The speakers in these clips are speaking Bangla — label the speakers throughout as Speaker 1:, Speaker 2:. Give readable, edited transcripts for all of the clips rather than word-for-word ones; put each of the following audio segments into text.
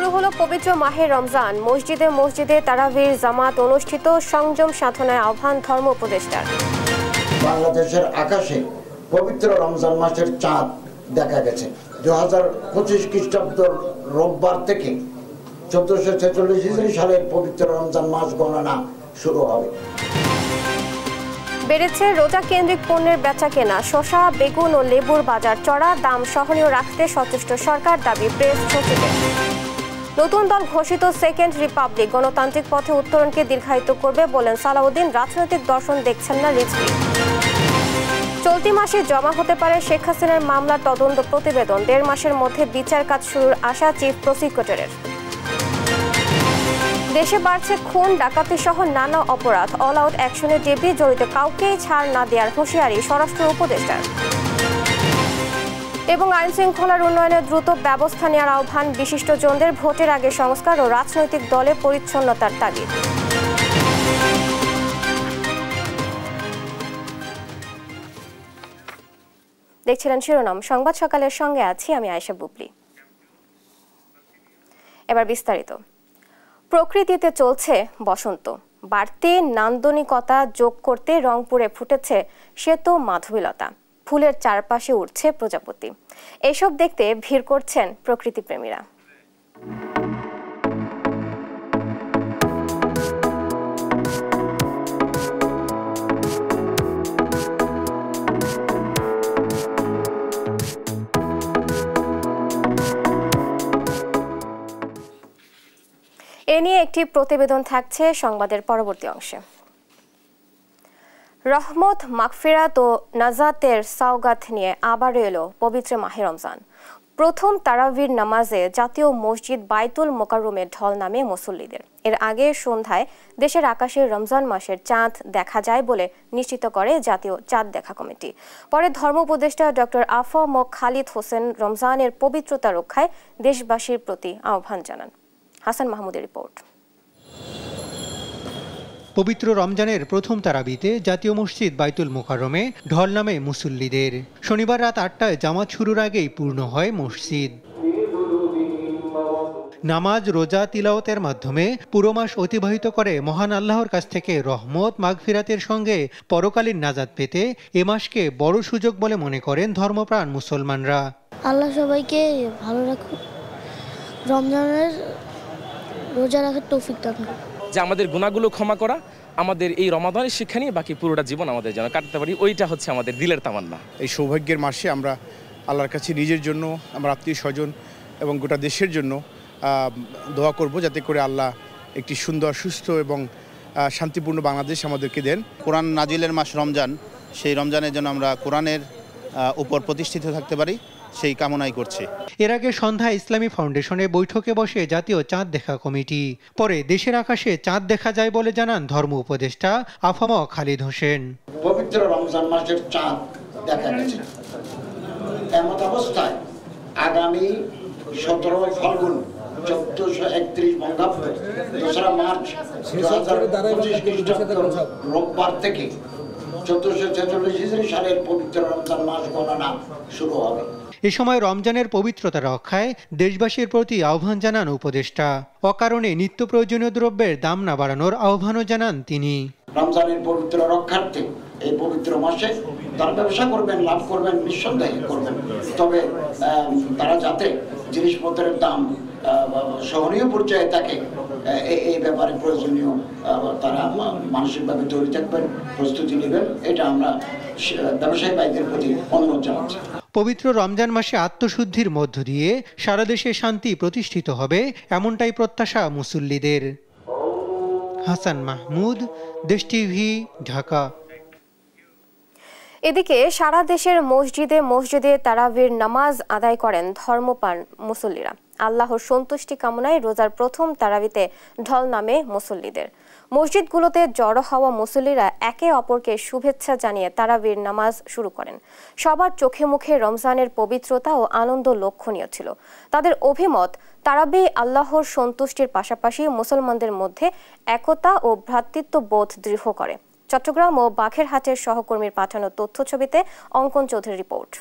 Speaker 1: শুরু হলো পবিত্র মাহে রমজান। মসজিদে মসজিদে তারাবির জামাত অনুষ্ঠিত। সংযম সাধনায় আহ্বান ধর্ম উপদেষ্টার।
Speaker 2: বাংলাদেশের আকাশে পবিত্র রমজান মাসের চাঁদ দেখা গেছে। 2025 খ্রিস্টাব্দ রোববার থেকে 1446 হিজরি সালের পবিত্র রমজান মাস গণনা শুরু হবে।
Speaker 1: বেড়েছে রোজা কেন্দ্রিক পণ্যের বেচা কেনা। শসা, বেগুন ও লেবুর বাজার চড়া, দাম সহনীয় রাখতে সচেষ্ট সরকার, দাবি প্রেস সচিবের। নতুন দল ঘোষিত সেকেন্ড রিপাবলিক গণতান্ত্রিক পথে উত্তরণকে দীর্ঘায়িত করবে বলেন সালাউদ্দিন। রাজনৈতিক দর্শন দেখছেন না রিজভী। চলতি মাসে জমা হতে পারে শেখ হাসিনার মামলার তদন্ত প্রতিবেদন। 1.5 মাসের মধ্যে বিচার কাজ শুরুর আশা চিফ প্রসিকিউটরের। দেশে বাড়ছে খুন, ডাকাতি সহ নানা অপরাধ। অল আউট অ্যাকশনে ডিবি, জড়িত কাউকেই ছাড় না দেওয়ার হুঁশিয়ারি স্বরাষ্ট্র উপদেষ্টার। এবং আইন শৃঙ্খলার উন্নয়নে দ্রুত ব্যবস্থা নেওয়ার আহ্বান বিশিষ্টজনদের। ভোটের আগে সংস্কার ও রাজনৈতিক দলে পরিচ্ছন্নতার তাগিদ। দেখছিলেন শিরোনাম সংবাদ সকালের, সঙ্গে আছি আমি আয়েশা বুবলি। এবার বিস্তারিত। প্রকৃতিতে চলছে বসন্ত। বাড়তি নান্দনিকতা যোগ করতে রংপুরে ফুটেছে শ্বেত মাধবীলতা। ফুলের চারপাশে উঠছে প্রজাপতি। এসব দেখতে ভিড় করছেন প্রকৃতিপ্রেমীরা। এ নিয়ে একটি প্রতিবেদন থাকছে সংবাদের পরবর্তী অংশে। রহমত, মাগফিরাত ও নাজাতের সওগাত নিয়ে আবার এলো পবিত্র মাহে রমজান। প্রথম তারাবির নামাজে জাতীয় মসজিদ বাইতুল মোকাররমে ঢল নামে মুসল্লিদের। এর আগে সন্ধ্যায় দেশের আকাশে রমজান মাসের চাঁদ দেখা যায় বলে নিশ্চিত করে জাতীয় চাঁদ দেখা কমিটি। পরে ধর্ম উপদেষ্টা ডক্টর আফম খালিদ হোসেন রমজানের পবিত্রতা রক্ষায় দেশবাসীর প্রতি আহ্বান জানান। হাসান মাহমুদের রিপোর্ট।
Speaker 3: পবিত্র রমজানের প্রথম তারাবিতে জাতীয় মসজিদ বাইতুল মোকাররমে ঢল নামে মুসল্লিদের। শনিবার রাত 8টায় জামাত শুরুর আগেই পূর্ণ হয় মসজিদ। নামাজ, রোজা, তিলাওয়াতের মাধ্যমে পুরো মাস অতিবাহিত করে মহান আল্লাহর কাছ থেকে রহমত, মাগফিরাতের সঙ্গে পরকালীন নাজাত পেতে এ মাসকে বড় সুযোগ বলে মনে করেন ধর্মপ্রাণ মুসলমানরা।
Speaker 4: আল্লাহ সবাইকে ভালো রাখুন, রমজানের রোজা রাখার তৌফিক দান করুন।
Speaker 5: যে আমাদের গুনাহগুলো ক্ষমা করা, আমাদের এই রমাদানের শিক্ষা নিয়ে বাকি পুরোটা জীবন আমাদের যেন কাটাতে পারি, ওইটা হচ্ছে আমাদের দিলের তামান্না।
Speaker 6: এই সৌভাগ্যের মাসে আমরা আল্লাহর কাছে নিজের জন্য, আমার আত্মীয় স্বজন এবং গোটা দেশের জন্য দোয়া করব, যাতে করে আল্লাহ একটি সুন্দর, সুস্থ এবং শান্তিপূর্ণ বাংলাদেশ আমাদেরকে দেন।
Speaker 7: কোরআন নাজিলের মাস রমজান, সেই রমজানের জন্য আমরা কোরআনের উপর প্রতিষ্ঠিত থাকতে পারি, সেই কামনাই করছি।
Speaker 3: এর আগে সন্ধ্যায় ইসলামী ফাউন্ডেশনে বৈঠকে বসে জাতীয় চাঁদ দেখা কমিটি। পরে দেশের আকাশে চাঁদ দেখা যায় বলে জানান ধর্ম উপদেষ্টা আফম খালিদ হোসেন।
Speaker 2: পবিত্র রমজান মাসের চাঁদ দেখা গেছে। এমত অবস্থায় আগামী 17 ফাল্গুন 1431 বঙ্গাব্দ 2 মার্চ 2025 খ্রিস্টাব্দ রোববার থেকে 1446 হিজরি সালের পবিত্র রমজান মাস গণনা শুরু হবে।
Speaker 3: এ সময় রমজানের পবিত্রতা রক্ষায় দেশবাসীর প্রতি আহ্বান জানান উপদেষ্টা। অকারণে নিত্য প্রয়োজনীয় দ্রব্যের দাম না বাড়ানোর আহ্বানও জানান তিনি।
Speaker 2: রমজানের পবিত্র রক্ষার্থে এই পবিত্র মাসে তারা ব্যবসা করবেন, লাভ করবেন, নিঃসন্দেহে করবেন। তবে তারা যাতে জিনিসপত্রের দাম সহনীয় পর্যায়ে থাকে, এই ব্যাপারে প্রয়োজনীয় তারা মানসিকভাবে তৈরি থাকবেন, প্রস্তুতি নেবেন। এটা আমরা ব্যবসায়ী ভাইদের প্রতি অনুরোধ জানাচ্ছি।
Speaker 3: পবিত্র রমজান মাসে আত্মশুদ্ধির মধ্য দিয়ে সারা দেশে শান্তি প্রতিষ্ঠিত হবে, এমনটাই প্রত্যাশা মুসল্লিদের। হাসান মাহমুদ, দেশ টিভি, ঢাকা।
Speaker 1: এদিকে সারা দেশের মসজিদে মসজিদে তারাবির নামাজ আদায় করেন ধর্মপ্রাণ মুসল্লিরা। আল্লাহর সন্তুষ্টি কামনায় রোজার প্রথম তারাবিতে ঢল নামে মুসল্লিদের। মসজিদগুলোতে জড়ো হওয়া মুসল্লিরা একে অপরকে শুভেচ্ছা জানিয়ে তারাবির নামাজ শুরু করেন। সবার চোখে মুখে রমজানের পবিত্রতা ও আনন্দ লক্ষণীয় ছিল। তাদের অভিমত, তারাবি আল্লাহর সন্তুষ্টির পাশাপাশি মুসলমানদের মধ্যে একতা ও ভ্রাতৃত্ববোধ দৃঢ় করে। চট্টগ্রাম ও বাঘেরহাটের সহকর্মীর পাঠানো তথ্য ছবিতে অঙ্কন চৌধুরীর রিপোর্ট।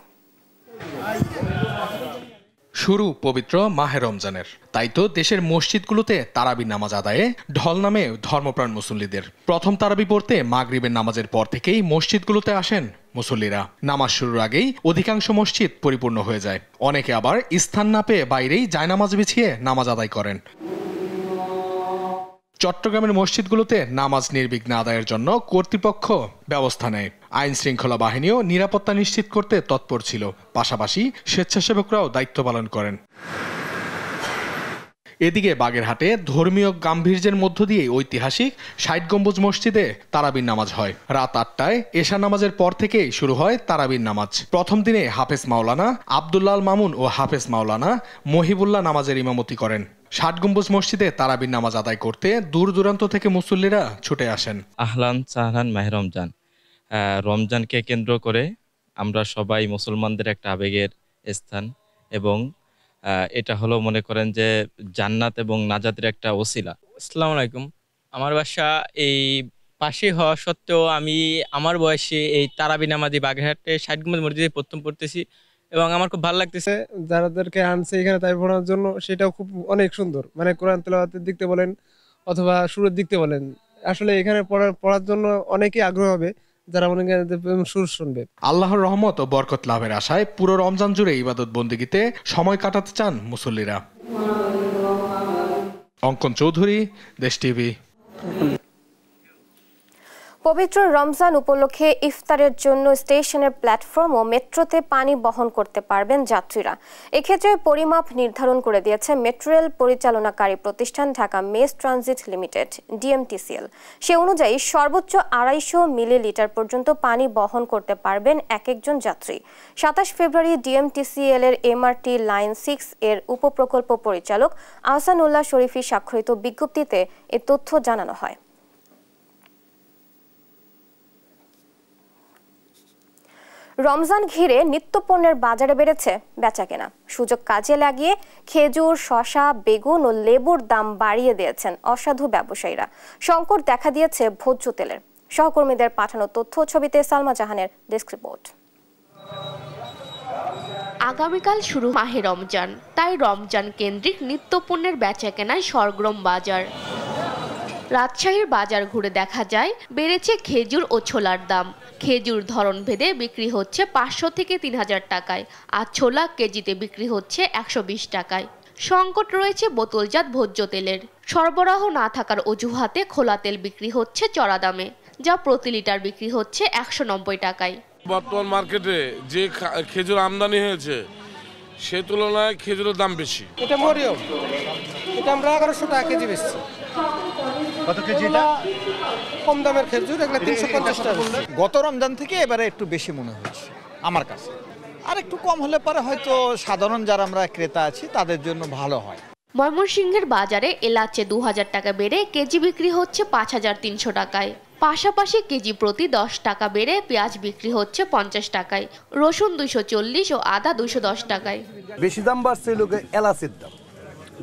Speaker 8: শুরু পবিত্র মাহে রমজানের, তাই তো দেশের মসজিদগুলোতে তারাবি নামাজ আদায়ে ঢল নামে ধর্মপ্রাণ মুসল্লিদের। প্রথম তারাবি পড়তে মাগরিবের নামাজের পর থেকেই মসজিদগুলোতে আসেন মুসল্লিরা। নামাজ শুরুর আগেই অধিকাংশ মসজিদ পরিপূর্ণ হয়ে যায়। অনেকে আবার স্থান না পেয়ে বাইরেই জায়নামাজ বিছিয়ে নামাজ আদায় করেন। চট্টগ্রামের মসজিদগুলোতে নামাজ নির্বিঘ্নে আদায়ের জন্য কর্তৃপক্ষ ব্যবস্থা নেয়। আইন শৃঙ্খলা বাহিনীও নিরাপত্তা নিশ্চিত করতে তৎপর ছিল। পাশাপাশি স্বেচ্ছাসেবকরাও দায়িত্ব পালন করেন। এদিকে বাগেরহাটে ধর্মীয় গাম্ভীর্যের মধ্য দিয়ে ঐতিহাসিক ৬০ গম্বুজ মসজিদে তারাবির নামাজ হয়। রাত ৮টায় এশা নামাজের পর থেকেই শুরু হয় তারাবির নামাজ। প্রথম দিনে হাফেজ মাওলানা আব্দুল্লাহ মামুন ও হাফেজ মাওলানা মহিবুল্লাহ নামাজের ইমামতি করেন। ৬০ গম্বুজ মসজিদে তারাবির নামাজ আদায় করতে দূর দূরান্ত থেকে মুসল্লিরা ছুটে আসেন।
Speaker 9: আহলান সাহলান মাহে রমজান। রমজানকে কেন্দ্র করে আমরা সবাই মুসলমানদের একটা আবেগের স্থান, এবং এটা হলো মনে করেন যে জান্নাত এবং নাজাতের একটা ওসিলা।
Speaker 10: আসসালামু আলাইকুম। আমার বাসা এই পাশে হওয়া সত্ত্বেও আমি আমার বয়সে এই তারাবি নামাজি বাগেরহাটে ৬০ গম্বুজ মসজিদে প্রথম পড়তেছি এবং আমার খুব ভালো লাগতেছে।
Speaker 11: যারাদেরকে আনছে এখানে তাই পড়ার জন্য, সেটাও খুব অনেক সুন্দর। মানে কোরআন তেলাওয়াতের দিক থেকে বলেন অথবা সুরের দিক থেকে বলেন, আসলে এখানে পড়ার জন্য অনেকেই আগ্রহ হবে যারা মনে করেন সুর শুনবে।
Speaker 8: আল্লাহর রহমত ও বরকত লাভের আশায় পুরো রমজান জুড়ে ইবাদত বন্দেগীতে সময় কাটাতে চান মুসল্লিরা। অঙ্কন চৌধুরী, দেশ টিভি।
Speaker 1: পবিত্র রমজান উপলক্ষে ইফতারের জন্য স্টেশনের প্ল্যাটফর্ম ও মেট্রোতে পানি বহন করতে পারবেন যাত্রীরা। এক্ষেত্রে পরিমাপ নির্ধারণ করে দিয়েছে মেট্রো রেল পরিচালনাকারী প্রতিষ্ঠান Dhaka mace transit limited DMTCL। সে অনুযায়ী সর্বোচ্চ ২৫০ মিলিলিটার পর্যন্ত পানি বহন করতে পারবেন এক একজন যাত্রী। ২৭ ফেব্রুয়ারি DMTCL এর MRT লাইন 6 এর উপপ্রকল্প পরিচালক আহসানুল্লাহ শরীফী স্বাক্ষরিত বিজ্ঞপ্তিতে এ তথ্য জানানো হয়। রমজান ঘিরে নিত্যপণ্যের বাজারে বেড়েছে বেচাকেনা। সুযোগ কাজে লাগিয়ে খেজুর, শসা, বেগুন ও লেবুর দাম বাড়িয়ে দিয়েছেন অসাধু ব্যবসায়ীরা। সংকট দেখা দিয়েছে ভোজ্য তেলের। সহকর্মীদের পাঠানো তথ্য ছবিতে সালমা জাহানের ডেস্ক রিপোর্ট।
Speaker 12: আগামীকাল শুরু মাহে রমজান, তাই রমজান কেন্দ্রিক নিত্যপণ্যের বেচাকেনায় সরগরম বাজার। রাজশাহীর বাজার ঘুরে দেখা যায় বেড়েছে খেজুর ও ছোলার দাম। খেজুর ধরন ভেদে বিক্রি হচ্ছে ৫০০ থেকে ৩০০০ টাকায়, আর ছোলা কেজিতে বিক্রি হচ্ছে ১২০ টাকায়। সংকট রয়েছে বোতলজাত ভোজ্য তেলের। সরবরাহ না থাকার অজুহাতে খোলা তেল বিক্রি হচ্ছে চড়া দামে, যা প্রতি লিটার বিক্রি হচ্ছে ১৯০ টাকায়।
Speaker 13: বর্তমান মার্কেটে যে খেজুর আমদানি হয়েছে সে তুলনায় খেজুরের দাম বেশি।
Speaker 11: এটা মরিয়ম, এটা আমরা ১১০০ টাকা কেজি বেচছি।
Speaker 14: কত কেজি এটা?
Speaker 11: কম দামের খেজুর, এগুলো ৩৫০ টাকা।
Speaker 14: গত রমজান থেকে এবারে একটু বেশি মনে হচ্ছে আমার কাছে। আর একটু কম হলে পরে হয়তো সাধারণ যারা আমরা ক্রেতা আছি তাদের জন্য ভালো হয়।
Speaker 12: ময়মনসিংহের বাজারে এলাচে ২০০০ টাকা বেড়ে কেজি বিক্রি হচ্ছে ৫৩০০ টাকায়। পাশাপাশি কেজি প্রতি ১০ টাকা বেড়ে পেঁয়াজ বিক্রি হচ্ছে ৫০ টাকায়, রসুন ২৪০ ও আদা ২১০ টাকায়।
Speaker 15: বেশি দাম বাড়ছে এলাচের দাম।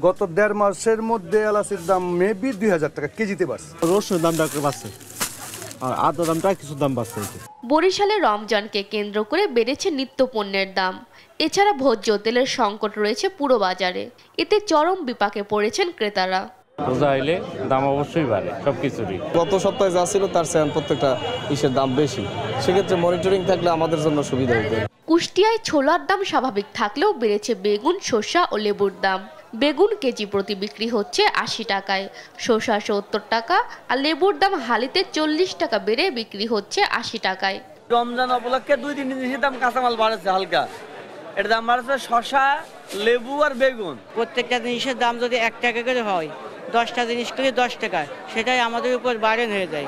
Speaker 15: গত ১.৫ মাসের মধ্যে এলাচের দাম মেবি ২০০০ টাকা কেজিতে বাড়ছে। রসুনের দামটা একটু বাড়ছে, আর আদা দামটা কিছু দাম বাড়ছে।
Speaker 12: বরিশালে রমজানকে কেন্দ্র করে বেড়েছে নিত্যপণ্যের দাম। এছাড়া ভোজ্য তেলের সংকট রয়েছে পুরো বাজারে। এতে চরম বিপাকে পড়েছেন ক্রেতারা।
Speaker 16: রোজা আইলে দাম অবশ্যই বাড়ে সবকিছুরই।
Speaker 17: গত সপ্তাহে যা ছিল তার চেয়ে প্রত্যেকটা ইসের দাম বেশি, সেক্ষেত্রে মনিটরিং থাকলে আমাদের জন্য সুবিধা হতো।
Speaker 12: কুষ্টিয়ায় ছোলার দাম স্বাভাবিক থাকলেও বেড়েছে বেগুন, শসা ও লেবুর দাম। বেগুন কেজি প্রতি বিক্রি হচ্ছে ৮০ টাকায়, শসা ৭০ টাকা, আর লেবুর দাম হালিতে ৪০ টাকা বেড়ে বিক্রি হচ্ছে ৮০ টাকায়।
Speaker 18: রমজান উপলক্ষে ২-৩ জিনিসের দাম কাঁচামাল বাড়ছে হালকা। এর দাম বাড়ছে শসা, লেবু আর বেগুন।
Speaker 19: প্রত্যেকটা জিনিসের দাম যদি ১ টাকা করে হয়, ১০টা জিনিস করে ১০ টাকা, সেটাই আমাদের উপর বার্ডেন হয়ে যায়।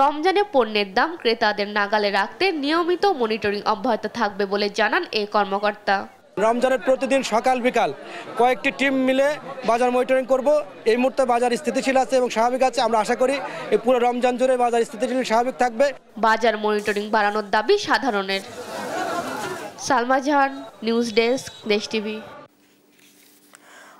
Speaker 12: রমজানে পণ্যের দাম ক্রেতাদের নাগালে রাখতে নিয়মিত মনিটরিং অব্যাহত থাকবে বলে জানান এই কর্মকর্তা।
Speaker 11: রমজানের প্রতিদিন সকাল বিকাল কয়েকটি টিম মিলে বাজার মনিটরিং করব। এই মুহূর্তে বাজার স্থিতিশীল আছে এবং স্বাভাবিক আছে। আমরা আশা করি এই পুরো রমজান জুড়ে বাজার স্থিতিশীল স্বাভাবিক থাকবে।
Speaker 12: বাজার মনিটরিং বাড়ানোর দাবি সাধারণের। সালমা জাহান, নিউজ ডেস্ক, দেশ টিভি।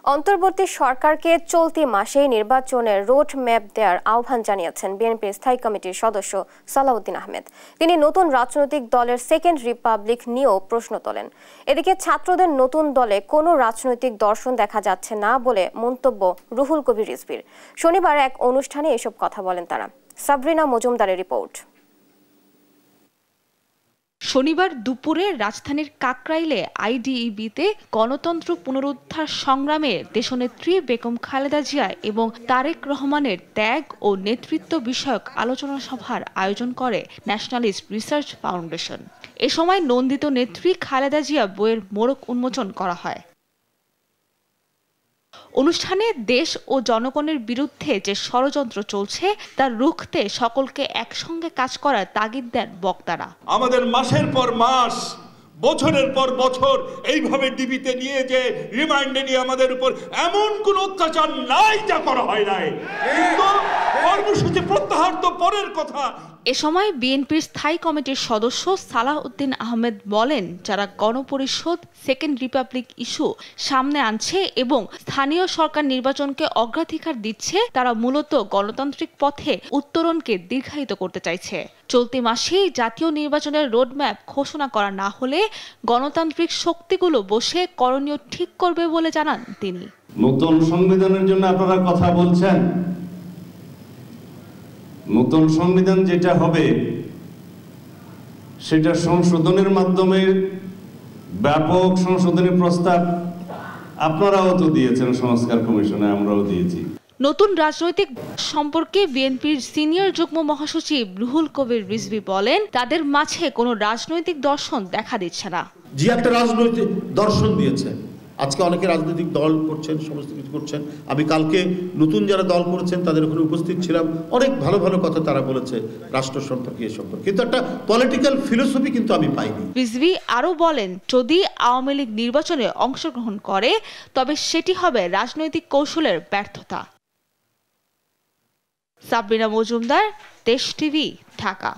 Speaker 1: অন্তর্বর্তী সরকারকে চলতি মাসেই নির্বাচনের রোড ম্যাপ দেওয়ার আহ্বান জানিয়েছেন বিএনপির স্থায়ী কমিটির সদস্য সালাউদ্দিন আহমেদ। তিনি নতুন রাজনৈতিক দলের সেকেন্ড রিপাবলিক নিয়েও প্রশ্ন তোলেন। এদিকে ছাত্রদের নতুন দলে কোনো রাজনৈতিক দর্শন দেখা যাচ্ছে না বলে মন্তব্য রুহুল কবির রিজভীর। শনিবার এক অনুষ্ঠানে এসব কথা বলেন তারা। সাবরিনা মজুমদারের রিপোর্ট।
Speaker 20: শনিবার দুপুরে রাজধানীর কাকরাইলে আইডিইবিতে গণতন্ত্র পুনরুদ্ধার সংগ্রামে দেশনেত্রী বেগম খালেদা জিয়া এবং তারেক রহমানের ত্যাগ ও নেতৃত্ব বিষয়ক আলোচনা সভার আয়োজন করে ন্যাশনালিস্ট রিসার্চ ফাউন্ডেশন। এ সময় নন্দিত নেত্রী খালেদা জিয়া বইয়ের মোড়ক উন্মোচন করা হয়। অনুষ্ঠানে দেশ ও জনগণের বিরুদ্ধে যে ষড়যন্ত্র চলছে তা রুখতে সকলকে একসঙ্গে কাজ করার তাগিদ দেন বক্তারা।
Speaker 21: আমাদের মাসের পর মাস, বছরের পর বছর এইভাবে ডিবিতে নিয়ে যে রিমান্ডে নিয়ে আমাদের উপর এমন কোন অত্যাচার নাই যা করা হয় নাই, কিন্তু কর্মসূচি প্রত্যাহার তো পরের কথা।
Speaker 20: এ সময় বিএনপির স্থায়ী কমিটির সদস্য সালাউদ্দিন আহমেদ বলেন, যারা গণপরিষদ সেকেন্ড রিপাবলিক ইস্যু সামনে আনছে এবং স্থানীয় সরকার নির্বাচনকে অগ্রাধিকার দিচ্ছে, তারা মূলত গণতান্ত্রিক পথে উত্তরণকে দীর্ঘায়িত করতে চাইছে। চলতি মাসেই জাতীয় নির্বাচনের রোডম্যাপ ঘোষণা করা না হলে গণতান্ত্রিক শক্তিগুলো বসে করণীয় ঠিক করবে বলে জানান তিনি।
Speaker 22: নতুন সংবিধানের জন্য আপনারা কথা বলছেন, নতুন সংবিধান যেটা হবে সেটা সংশোধনের মাধ্যমে ব্যাপক সংশোধনের প্রস্তাব আপনারাও তো দিয়েছেন সংস্কার কমিশনে, আমরাও দিয়েছি।
Speaker 20: নতুন রাজনৈতিক সম্পর্কে বিএনপির সিনিয়র যুগ্ম মহাসচিব রুহুল কবির রিজভী বলেন, তাদের মাঝে কোনো রাজনৈতিক দর্শন দেখা দিচ্ছে না।
Speaker 23: যে একটা রাজনৈতিক দর্শন দিয়েছে, আজকে অনেকে রাজনৈতিক দল করছেন, সমস্ত কিছু করছেন। আমি কালকে নতুন যারা দল করেছেন তাদের ওখানে উপস্থিত ছিলাম, অনেক ভালো ভালো কথা তারা বলেছে রাষ্ট্র সম্পর্কে, এ সম্পর্কে, কিন্তু একটা পলিটিক্যাল ফিলোসফি কিন্তু আমি পাইনি।
Speaker 20: রিজভী আরও বলেন, যদি আওয়ামী লীগ নির্বাচনে অংশগ্রহণ করে তবে সেটি হবে রাজনৈতিক কৌশলের ব্যর্থতা। সাবরিনা মজুমদার, দেশ টিভি, ঢাকা।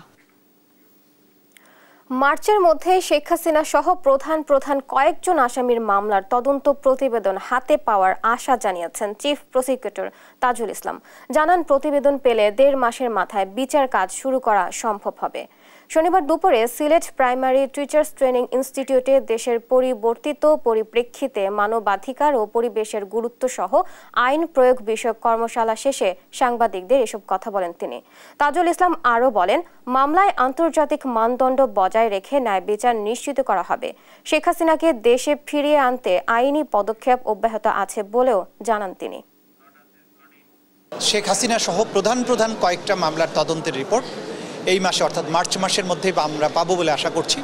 Speaker 1: মার্চের মধ্যে শেখ হাসিনা সহ প্রধান কয়েকজন আসামির মামলার তদন্ত প্রতিবেদন হাতে পাওয়ার আশা জানিয়েছেন চিফ প্রসিকিউটর তাজুল ইসলাম। জানান, প্রতিবেদন পেলে 1.5 মাসের মাথায় বিচার কাজ শুরু করা সম্ভব হবে। শনিবার দুপুরে সিলেট প্রাইমারি টিচার্স ট্রেনিং ইনস্টিটিউটে দেশের পরিবর্তিত পরিপ্রেক্ষিতে মানবাধিকার ও পরিবেশের গুরুত্ব সহ আইন প্রয়োগ বিষয়ক কর্মশালা শেষে সাংবাদিকদের এসব কথা বলেন তিনি। তাজুল ইসলাম আরও বলেন, মামলায় আন্তর্জাতিক মানদণ্ড বজায় রেখে ন্যায় বিচার নিশ্চিত করা হবে। শেখ হাসিনাকে দেশে ফিরিয়ে আনতে আইনি পদক্ষেপ অব্যাহত আছে বলেও জানান তিনি।
Speaker 24: শেখ হাসিনা সহ প্রধান কয়েকটা মামলার তদন্তের রিপোর্ট এই মাসে অর্থাৎ মার্চ মাসের মধ্যেই আমরা পাবো বলে আশা করছি,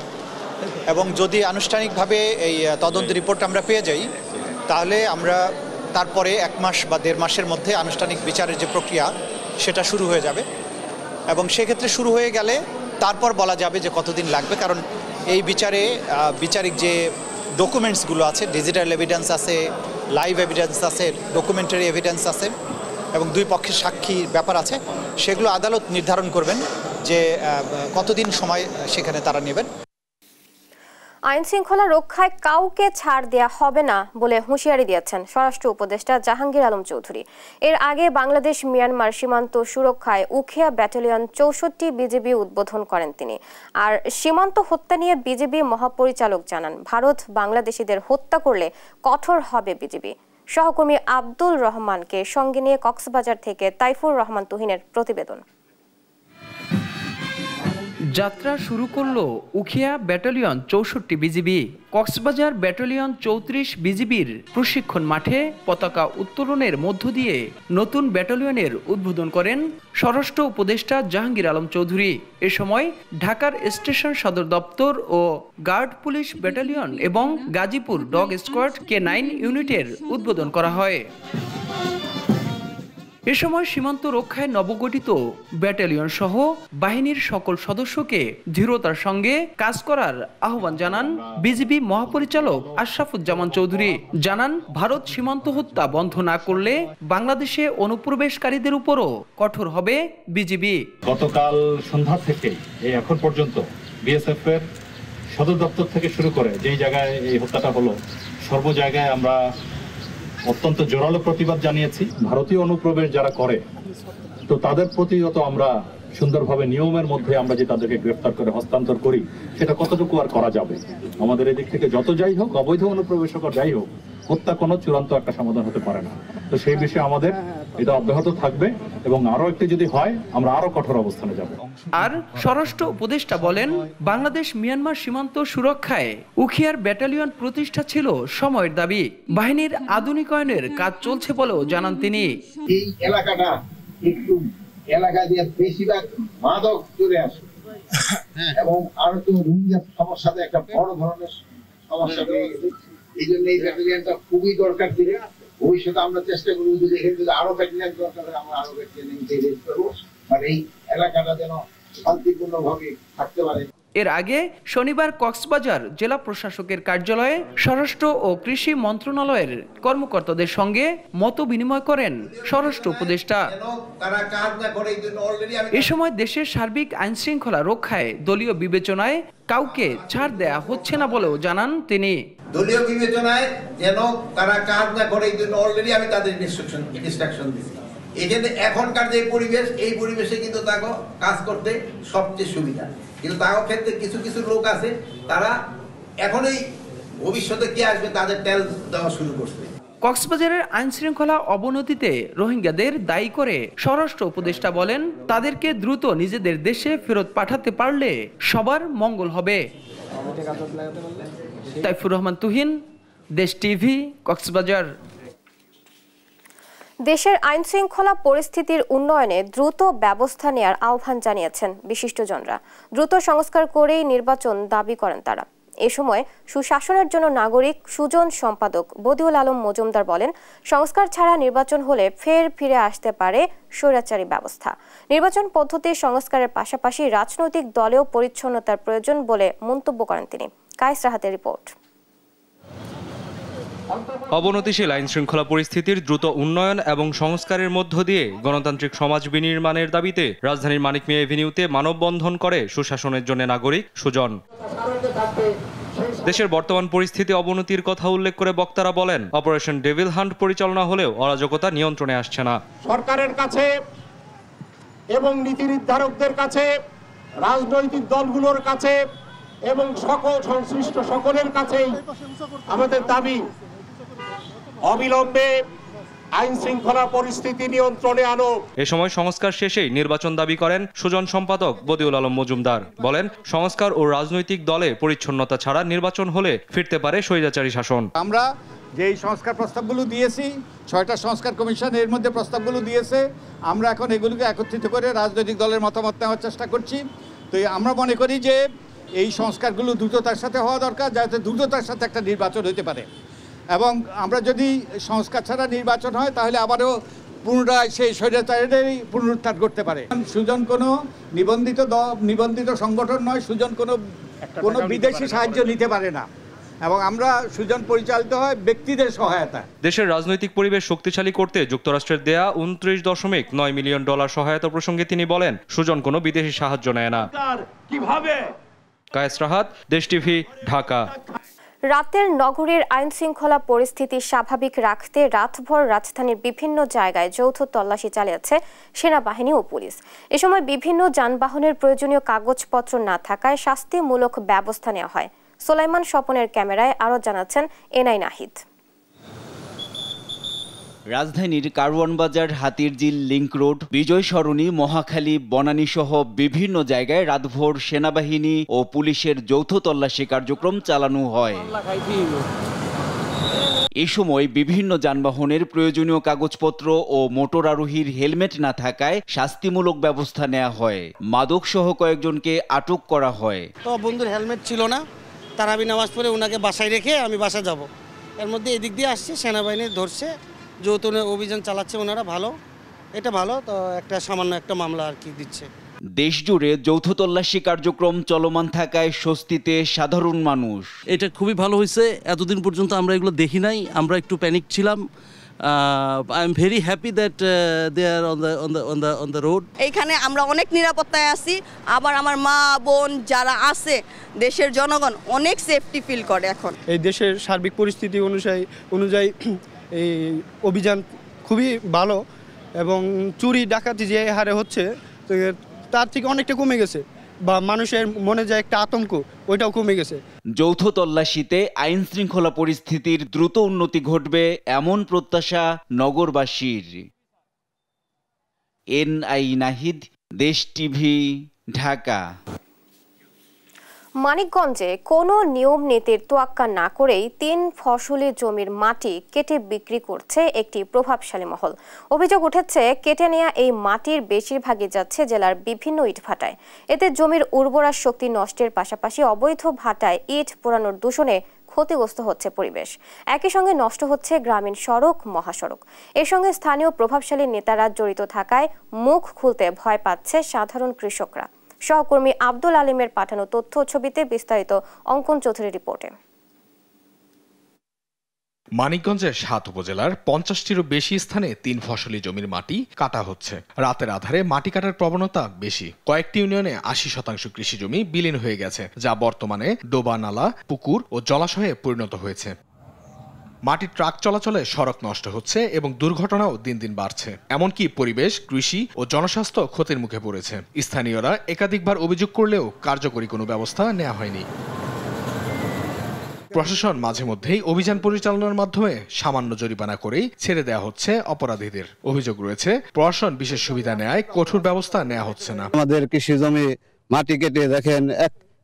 Speaker 24: এবং যদি আনুষ্ঠানিকভাবে এই তদন্ত রিপোর্ট আমরা পেয়ে যাই তাহলে আমরা তারপরে 1 মাস বা 1.5 মাসের মধ্যে আনুষ্ঠানিক বিচারের যে প্রক্রিয়া সেটা শুরু হয়ে যাবে, এবং সেক্ষেত্রে শুরু হয়ে গেলে তারপর বলা যাবে যে কতদিন লাগবে। কারণ এই বিচারিক যে ডকুমেন্টসগুলো আছে, ডিজিটাল এভিডেন্স আছে, লাইভ এভিডেন্স আছে, ডকুমেন্টারি এভিডেন্স আছে, এবং 2 পক্ষের সাক্ষীর ব্যাপার আছে, সেগুলো আদালত নির্ধারণ করবেন যে কতদিন সময় সেখানে তারা নেবেন।
Speaker 1: আইন শৃঙ্খলা রক্ষায় কাউকে ছাড় দেয়া হবে না বলে হুঁশিয়ারি দিয়েছেন স্বরাষ্ট্র উপদেষ্টা জাহাঙ্গীর আলম চৌধুরী। এর আগে বাংলাদেশ মিয়ানমার সীমান্ত সুরক্ষায় উখিয়া ব্যাটালিয়ন 64 বিজিবি উদ্বোধন করেন তিনি। আর সীমান্ত হত্যা নিয়ে বিজিবি মহাপরিচালক জানান, ভারত বাংলাদেশিদের হত্যা করলে কঠোর হবে বিজিবি। সহকর্মী আব্দুল রহমানকে সঙ্গে নিয়ে কক্সবাজার থেকে তাইফুর রহমান তুহিনের প্রতিবেদন।
Speaker 25: যাত্রা শুরু করলো Ukhia battalion 64 BGB. Cox's Bazar battalion 34 বিজিবির প্রশিক্ষণ মাঠে পতাকা উত্তোলনের মধ্য দিয়ে নতুন ব্যাটালিয়নের উদ্বোধন করেন স্বরাষ্ট্র উপদেষ্টা জাহাঙ্গীর আলম চৌধুরী। এ সময় ঢাকার স্টেশন সদর দপ্তর ও গার্ড পুলিশ ব্যাটালিয়ন এবং গাজীপুর ডগ স্কোয়াড K9 ইউনিটের উদ্বোধন করা হয়। এ সময় সীমান্ত রক্ষায় নবগঠিত ব্যাটালিয়ন সহ বাহিনীর সকল সদস্যকে দৃঢ়তার সঙ্গে কাজ করার আহ্বান জানান বিজিবি মহাপরিচালক আশরাফুজ্জামান চৌধুরী। জানান, ভারত সীমান্ত হত্যা বন্ধ না করলে বাংলাদেশে অনুপ্রবেশকারীদের উপরও কঠোর হবে বিজিবি।
Speaker 26: গতকাল সন্ধ্যা থেকে এখন পর্যন্ত বিএসএফ এর সদর দপ্তর থেকে শুরু করে যেই জায়গায় এই হত্যাটা হলো, সর্ব জায়গায় আমরা অত্যন্ত জোরালো প্রতিবাদ জানিয়েছি। ভারতীয় অনুপ্রবেশ যারা করে তো তাদের প্রতিগত আমরা সুন্দরভাবে নিয়মের মধ্যে আমরা যে তাদেরকে গ্রেফতার করে হস্তান্তর করি সেটা কতটুকু আর করা যাবে। আমাদের এদিক থেকে যত যাই হোক, অবৈধ অনুপ্রবেশকর যাই হোক, হত্যা কোনো চূড়ান্ত একটা সমাধান হতে পারে না। তো সেই বিষয়ে আমাদের এটা অব্যাহত থাকবে এবং আরো একটি যদি হয় আমরা আরো কঠোর অবস্থানে যাব।
Speaker 25: আর স্বরাষ্ট্র উপদেষ্টা বলেন, বাংলাদেশ মিয়ানমার সীমান্ত সুরক্ষায় উখিয়ার ব্যাটালিয়ন প্রতিষ্ঠা ছিল সময়ের দাবি। বাহিনীর আধুনিকায়নের কাজ চলছে বলেও জানান তিনি।
Speaker 2: এই এলাকাটা একটু এলাকা দিয়ে বেশিরভাগ মাদক চলে আসে এবং আরো তো রোহিঙ্গা সমস্যাতে একটা বড় ধরনের সমস্যা হয়ে গেছে। এই জন্য এই ব্যাটালিয়নটা খুবই দরকার ছিল। ভবিষ্যতে আমরা চেষ্টা করবো যদি এখানে যদি আরো ব্যাটালিয়ন দরকার হয় আমরা আরো ব্যাটালিয়ন ইনক্রিজ করবো, মানে এই এলাকাটা যেন শান্তিপূর্ণভাবে থাকতে পারে।
Speaker 25: এর আগে শনিবার কক্সবাজার জেলা প্রশাসকের কার্যালয়ে স্বরাষ্ট্র ও কৃষি মন্ত্রণালয়ের কর্মকর্তাদের সঙ্গে মত বিনিময় করেন স্বরাষ্ট্র উপদেষ্টা। এ সময় দেশের সার্বিক আইন শৃঙ্খলা রক্ষায় দলীয় বিবেচনায় কাউকে ছাড় দেয়া হচ্ছে না বলেও জানান তিনি।
Speaker 2: দলীয় বিবেচনায় যেন তারা কাজ না করে এই জন্য অলরেডি আমি তাদের ইনস্ট্রাকশন দিচ্ছি। এখানে এখনকার যে পরিবেশ, এই পরিবেশে কিন্তু তাকে কাজ করতে সবচেয়ে সুবিধা। কিন্তু তার ক্ষেত্রে কিছু কিছু লোক আছে তারা এখনই ভবিষ্যতে কে আসবে তাদের তেল দেওয়া শুরু করছে।
Speaker 25: কক্সবাজারের আইন শৃঙ্খলা অবনতিতে রোহিঙ্গাদের দায়ী করে স্বরাষ্ট্র উপদেষ্টা বলেন, তাদেরকে দ্রুত নিজেদের দেশে ফেরত পাঠাতে পারলে সবার মঙ্গল হবে। তাইফুর রহমান তুহিন, দেশ টিভি, কক্সবাজার।
Speaker 1: দেশের আইন শৃঙ্খলা পরিস্থিতির উন্নয়নে দ্রুত ব্যবস্থা নেয়ার আহ্বান জানিয়েছেন বিশিষ্টজনরা। দ্রুত সংস্কার করেই নির্বাচন দাবি করেন তারা। এ সময় সুশাসনের জন্য নাগরিক সুজন সম্পাদক বদিউল আলম মজুমদার বলেন, সংস্কার ছাড়া নির্বাচন হলে ফিরে আসতে পারে স্বৈরাচারী ব্যবস্থা। নির্বাচন পদ্ধতির সংস্কারের পাশাপাশি রাজনৈতিক দলেও পরিচ্ছন্নতার প্রয়োজন বলে মন্তব্য করেন তিনি। কায়েস রাহাতের রিপোর্ট।
Speaker 3: অবনতিশীল আইন শৃঙ্খলা পরিস্থিতির দ্রুত উন্নয়ন এবং সংস্কারের মধ্য দিয়ে গণতান্ত্রিক সমাজ বিনির্মাণের দাবিতে রাজধানীর মানিক মিয়া এভিনিউতে মানববন্ধন করে সুশাসনের জন্য নাগরিক সুজন। দেশের বর্তমান পরিস্থিতি অবনতির কথা উল্লেখ করে বক্তারা বলেন, অপারেশন ডেভিল হান্ট পরিচালনা হলেও অরাজকতা নিয়ন্ত্রণে আসছে না।
Speaker 4: সরকারের কাছে এবং নীতি নির্ধারকদের কাছে, রাজনৈতিক দলগুলোর কাছে এবং সকল সংশ্লিষ্ট সকলের কাছেই আমাদের দাবি, অবিলম্বে আইন শৃঙ্খলা পরিস্থিতি নিয়ন্ত্রণে আনো।
Speaker 3: এ সময় সংস্কার শেষেই নির্বাচন দাবি করেন সুজন সম্পাদক বদিউল আলম মজুমদার। বলেন, সংস্কার ও রাজনৈতিক দলে পরিচ্ছন্নতা ছাড়া নির্বাচন হলে ফিরতে পারে স্বৈরাচারী শাসন।
Speaker 5: আমরা যে এই সংস্কার প্রস্তাবগুলো দিয়েছি, 6টা সংস্কার কমিশন এর মধ্যে প্রস্তাবগুলো দিয়েছে, আমরা এখন এগুলোকে একত্রিত করে রাজনৈতিক দলের মতামত নেওয়ার চেষ্টা করছি। তো আমরা মনে করি যে এই সংস্কারগুলো দ্রুততার সাথে হওয়া দরকার, যাতে দ্রুততার সাথে একটা নির্বাচন হতে পারে। এবং আমরা যদি সংস্কার ছাড়া নির্বাচন হয় তাহলে আবারও পুনরায় সেই স্বৈরাচারেরই পুনরুত্থান করতে পারে। সুজন কোনো নিবন্ধিত সংগঠন নয়, সুজন কোনো বিদেশি সাহায্য নিতে পারে না এবং আমরা সুজন পরিচালিত হয় ব্যক্তিদের সহায়তা।
Speaker 3: দেশের রাজনৈতিক পরিবেশ শক্তিশালী করতে যুক্তরাষ্ট্রের দেয়া $29.9 মিলিয়ন সহায়তা প্রসঙ্গে তিনি বলেন, সুজন কোনো বিদেশি সাহায্য নেয় না।
Speaker 4: কিভাবে?
Speaker 3: কায়েস রাহাত, দেশ টিভি, ঢাকা।
Speaker 1: রাতের নগরীর আইন শৃঙ্খলা পরিস্থিতি স্বাভাবিক রাখতে রাতভর রাজধানীর বিভিন্ন জায়গায় যৌথ তল্লাশি চালিয়েছে সেনাবাহিনী ও পুলিশ। এ সময় বিভিন্ন যানবাহনের প্রয়োজনীয় কাগজপত্র না থাকায় শাস্তিমূলক ব্যবস্থা নেওয়া হয়। সোলাইমান স্বপনের ক্যামেরায় আরও জানাচ্ছেন এনআই নাহিদ।
Speaker 6: রাজধানীর কারওয়ান বাজার, হাতিরঝিল, লিংক রোড, বিজয় সরণি, মহাখালী, বনানী সহ বিভিন্ন জায়গায় রাতভর সেনাবাহিনী ও পুলিশের যৌথ তল্লাশি কার্যক্রম চালানো হয়। এ সময় বিভিন্ন যানবাহনের প্রয়োজনীয় কাগজপত্র ও মোটর আরোহীর হেলমেট না থাকায় শাস্তিমূলক ব্যবস্থা নেওয়া হয়। মাদক সহ কয়েকজনকে আটক করা হয়।
Speaker 7: তো বন্ধুর হেলমেট ছিল না, তারাবি নামাজ পড়ে ওনাকে বাসায় রেখে আমি বাসা যাব, এর মধ্যে এদিক দিয়ে আসছে, সেনাবাহিনী ধরছে, যৌথ অভিযান চালাচ্ছে ওনারা। ভালো, এটা ভালো। তো একটা সামান্য একটা মামলা আর কি দিচ্ছে।
Speaker 6: দেশ জুড়ে যৌথ তল্লাশি কার্যক্রম চলমান থাকায় স্বস্তিতে সাধারণ মানুষ।
Speaker 27: এটা খুবই ভালো হয়েছে, এতদিন পর্যন্ত আমরা এগুলো দেখি নাই, আমরা একটু প্যানিক ছিলাম। I am very happy that they are on the road.
Speaker 28: এইখানে আমরা অনেক নিরাপত্তায় আছি, আবার আমার মা বোন যারা আছে, দেশের জনগণ অনেক সেফটি ফিল করে। এখন
Speaker 11: এই দেশের সার্বিক পরিস্থিতি অনুযায়ী এই অভিযান খুবই ভালো এবং চুরি ডাকাতি যে হারে হচ্ছে তো তার থেকে অনেকটা কমে গেছে বা মানুষের মনে যে একটা আতঙ্ক ওইটাও কমে গেছে।
Speaker 6: যৌথ তল্লাশিতে আইন শৃঙ্খলা পরিস্থিতির দ্রুত উন্নতি ঘটবে এমন প্রত্যাশা নগরবাসীর। এনআই নাহিদ, দেশ টিভি, ঢাকা।
Speaker 1: মানিকগঞ্জে কোনো নিয়ম নীতির তোয়াক্কা না করেই 3 ফসলি জমির মাটি কেটে বিক্রি করছে একটি প্রভাবশালী মহল। অভিযোগ উঠেছে কেটে নেওয়া এই মাটির বেশিরভাগই যাচ্ছে জেলার বিভিন্ন ইটভাটায়। এতে জমির উর্বরা শক্তি নষ্টের পাশাপাশি অবৈধ ভাটায় ইট পোড়ানোর দূষণে ক্ষতিগ্রস্ত হচ্ছে পরিবেশ। একই সঙ্গে নষ্ট হচ্ছে গ্রামীণ সড়ক, মহাসড়ক। এর সঙ্গে স্থানীয় প্রভাবশালী নেতারা জড়িত থাকায় মুখ খুলতে ভয় পাচ্ছে সাধারণ কৃষকরা। সহকর্মী আব্দুল আলিমের পাঠানো তথ্য ছবিতে বিস্তারিত অঙ্কন চৌধুরীর রিপোর্টে।
Speaker 8: মানিকগঞ্জের 7 উপজেলার 50টিরও বেশি স্থানে 3 ফসলি জমির মাটি কাটা হচ্ছে। রাতের আধারে মাটি কাটার প্রবণতা বেশি। কয়েকটি ইউনিয়নে 80% কৃষি জমি বিলীন হয়ে গেছে, যা বর্তমানে ডোবা, নালা, পুকুর ও জলাশয়ে পরিণত হয়েছে। মাটির ট্রাক চলাচলে সড়ক নষ্ট হচ্ছে এবং দুর্ঘটনাও দিন দিন বাড়ছে। এমনকি পরিবেশ, কৃষি ও জনস্বাস্থ্য ক্ষতির মুখে পড়েছে। স্থানীয়রা একাধিকবার অভিযোগ করলেও কার্যকরী কোনো ব্যবস্থা নেওয়া হয়নি। প্রশাসন মাঝে মধ্যেই অভিযান পরিচালনার মাধ্যমে সামান্য জরিমানা করেই ছেড়ে দেওয়া হচ্ছে অপরাধীদের। অভিযোগ রয়েছে প্রশাসন বিশেষ সুবিধা নেয় কঠোর ব্যবস্থা নেওয়া হচ্ছে না।
Speaker 9: আমাদের কৃষি জমি মাটি কেটে দেখেন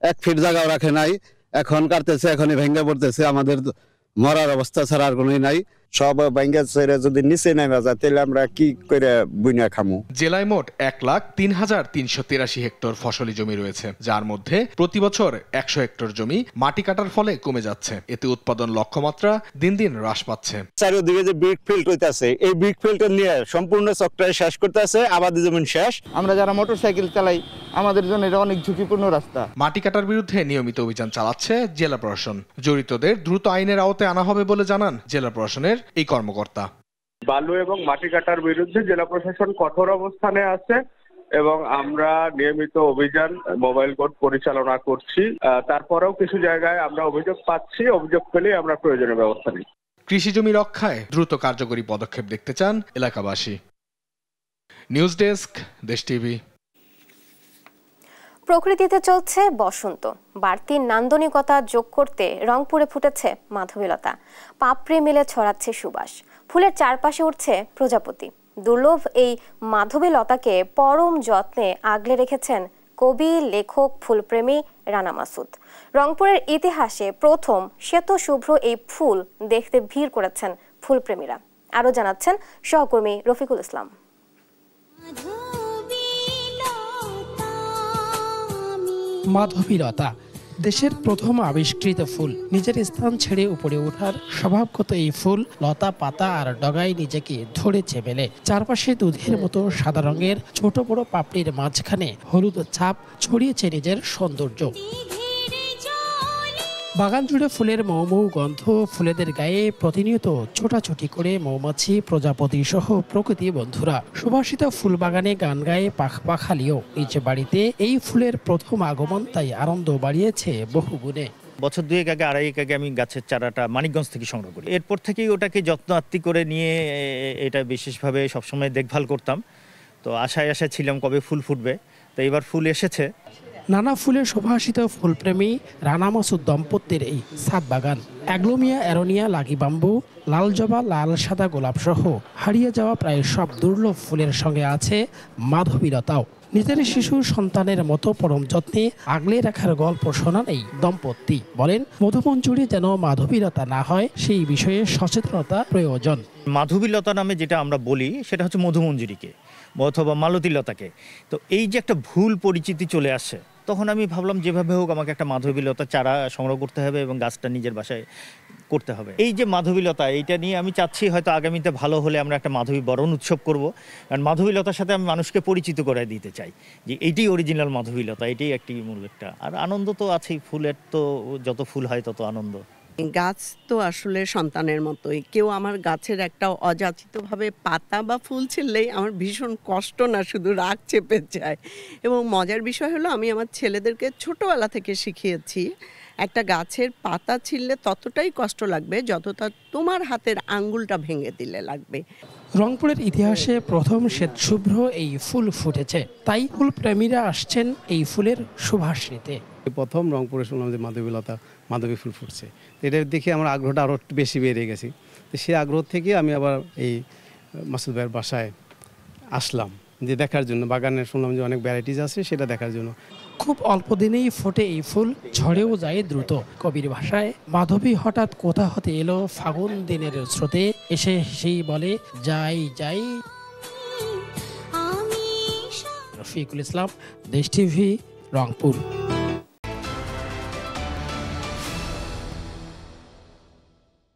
Speaker 9: এক ফিট জায়গাও রাখে নাই, এখন কাটতেছে, এখনই ভেঙে পড়তেছে। আমাদের মরার অবস্থা ছাড়া আর কোনোই নাই। সব ভেঙে ছেড়ে যদি নিচে নেমে যায় তাহলে আমরা কি করে বুনা খামু।
Speaker 8: জেলায় মোট 1,03,383 হেক্টর ফসলি জমি রয়েছে, যার মধ্যে প্রতি বছর 100 হেক্টর জমি মাটি কাটার ফলে কমে যাচ্ছে। এতে উৎপাদন লক্ষ্যমাত্রা দিন দিন হ্রাস পাচ্ছে।
Speaker 9: চারিদিকে যে ব্রিক ফিল্ড হইতাছে, এই ব্রিক ফিল্ড নিয়ে সম্পূর্ণ চক্রায় শেষ করতেছে, আবাদি জমি শেষ। আমরা যারা মোটরসাইকেল চালাই আমাদের জন্য এটা অনেক ঝুঁকিপূর্ণ রাস্তা।
Speaker 8: মাটি কাটার বিরুদ্ধে নিয়মিত অভিযান চালাচ্ছে জেলা প্রশাসন। জড়িতদের দ্রুত আইনের আওতায় আনা হবে বলে জানান জেলা প্রশাসনের এই কর্মকর্তা।
Speaker 10: বালু এবং মাটি কাটার বিরুদ্ধে জেলা প্রশাসন কঠোর অবস্থানে আছে এবং আমরা নিয়মিত অভিযান মোবাইল কোর্ট পরিচালনা করছি। তারপরেও কিছু জায়গায় আমরা অভিযোগ পাচ্ছি, অভিযোগ পেলে আমরা প্রয়োজনীয় ব্যবস্থা নিই।
Speaker 8: কৃষি জমি রক্ষায় দ্রুত কার্যকরী পদক্ষেপ দেখতে চান এলাকাবাসী। নিউজ ডেস্ক, দেশ টিভি।
Speaker 1: প্রকৃতিতে চলছে বসন্ত। বাড়তি নান্দনিকতা যোগ করতে রংপুরে ফুটেছে মাধবীলতা। পাপড়ি মিলে ছড়াচ্ছে সুবাস। ফুলের চারপাশে উঠছে প্রজাপতি। দুর্লভ এই মাধবীলতাকে পরম যত্নে আগলে রেখেছেন কবি, লেখক, ফুলপ্রেমী রানা মাসুদ। রংপুরের ইতিহাসে প্রথম শ্বেত শুভ্র এই ফুল দেখতে ভিড় করেছেন ফুলপ্রেমীরা। আরও জানাচ্ছেন সহকর্মী রফিকুল ইসলাম।
Speaker 13: মাধবীলতা দেশের প্রথম আবিষ্কৃত ফুল। নিজের স্থান ছেড়ে উপরে ওঠার স্বভাবগত এই ফুল লতা, পাতা আর ডগায় নিজেকে ধরেছে মেলে। চারপাশে দুধের মতো সাদা রঙের ছোট বড় পাপড়ির মাঝখানে হলুদ ছাপ ছড়িয়েছে নিজের সৌন্দর্য। বাগান জুড়ে ফুলের মৌ গন্ধ। ফুলেদের গায়ে প্রতিনিয়ত ছোটাছুটি করে মৌমাছি, প্রজাপতি সহ প্রকৃতি বন্ধুরা। সুবাসিত ফুল বাগানে গান গায়ে পাখালিও। নিজ বাড়িতে এই ফুলের প্রথম আগমন তাই আনন্দ বাড়িয়েছে বহু গুণে।
Speaker 14: বছর 2 আগে, 2.5 আগে আমি গাছের চারাটা মানিকগঞ্জ থেকে সংগ্রহ করি। এরপর থেকেই ওটাকে যত্ন আত্তি করে নিয়ে এটা বিশেষভাবে সবসময় দেখভাল করতাম। তো আশায় ছিলাম কবে ফুল ফুটবে, তো এবার ফুল এসেছে।
Speaker 13: নানা ফুলের সুভাষিত ফুলপ্রেমী রানা মাসুদ দম্পতির এই ছাদ বাগান। অ্যাগ্লোমিয়া, অ্যারোনিয়া, লাগি বাম্বু, লাল জবা, লাল সাদা গোলাপ সহ হারিয়ে যাওয়া প্রায় সব দুর্লভ ফুলের সঙ্গে আছে মাধবীলতাও। নিজের শিশু সন্তানের মতো পরম যত্নে আগলে রাখার গল্প শোনান এই দম্পতি। বলেন, মধুমঞ্জুরি যেন মাধবীলতা না হয় সেই বিষয়ে সচেতনতা প্রয়োজন।
Speaker 14: মাধবীলতা নামে যেটা আমরা বলি সেটা হচ্ছে মধুমঞ্জুরিকে অথবা মালতীলতাকে। তো এই যে একটা ভুল পরিচিতি চলে আসে, তখন আমি ভাবলাম যেভাবে হোক আমাকে একটা মাধবীলতা চারা সংগ্রহ করতে হবে এবং গাছটা নিজের বাসায় করতে হবে। এই যে মাধবীলতা, এইটা নিয়ে আমি চাচ্ছি হয়তো আগামীতে ভালো হলে আমরা একটা মাধবী বরণ উৎসব করব। কারণ মাধবীলতার সাথে আমি মানুষকে পরিচিত করে দিতে চাই যে এইটাই অরিজিনাল মাধবীলতা, এটাই একটি মূল একটা। আর আনন্দ তো আছেই, ফুলের তো যত ফুল হয় তত আনন্দ।
Speaker 15: গাছ তো আসলে সন্তানের মতোই। কেউ আমার গাছের একটা অযাচিতভাবে পাতা বা ফুল ছিললেই আমার ভীষণ কষ্ট না, শুধু রাগ চেপে যায়। এবং মজার বিষয় হলো আমি আমার ছেলেদেরকে ছোটোবেলা থেকে শিখিয়েছি একটা গাছের পাতা ছিঁড়লে ততটাই কষ্ট লাগবে যতটা তোমার হাতের আঙ্গুলটা ভেঙে দিলে লাগবে।
Speaker 13: রংপুরের ইতিহাসে প্রথম শ্বেতশুভ্র এই ফুল ফুটেছে, তাই ফুল প্রেমীরা আসছেন এই ফুলের সুবাস নিতে।
Speaker 12: প্রথম রংপুরে শুনলাম যে মাধবী ফুল ফুটছে, এটা দেখে আমার আগ্রহটা আরও বেশি বেড়ে গেছে। তো সেই আগ্রহ থেকে আমি আবার এই মাসুদ ভাইয়ের বাসায় আসলাম যে দেখার জন্য, বাগানের শুনলাম যে অনেক ভ্যারাইটিস আছে, সেটা দেখার জন্য।
Speaker 13: খুব অল্প দিনেই ফোটে এই ফুল, ঝড়েও যায় দ্রুত। কবির ভাষায় মাধবী হঠাৎ কোথা হতে এলো ফাগুন দিনের স্রোতে, এসে সেই বলে যাই যাই। রফিকুল ইসলাম, দেশ টিভি, রংপুর।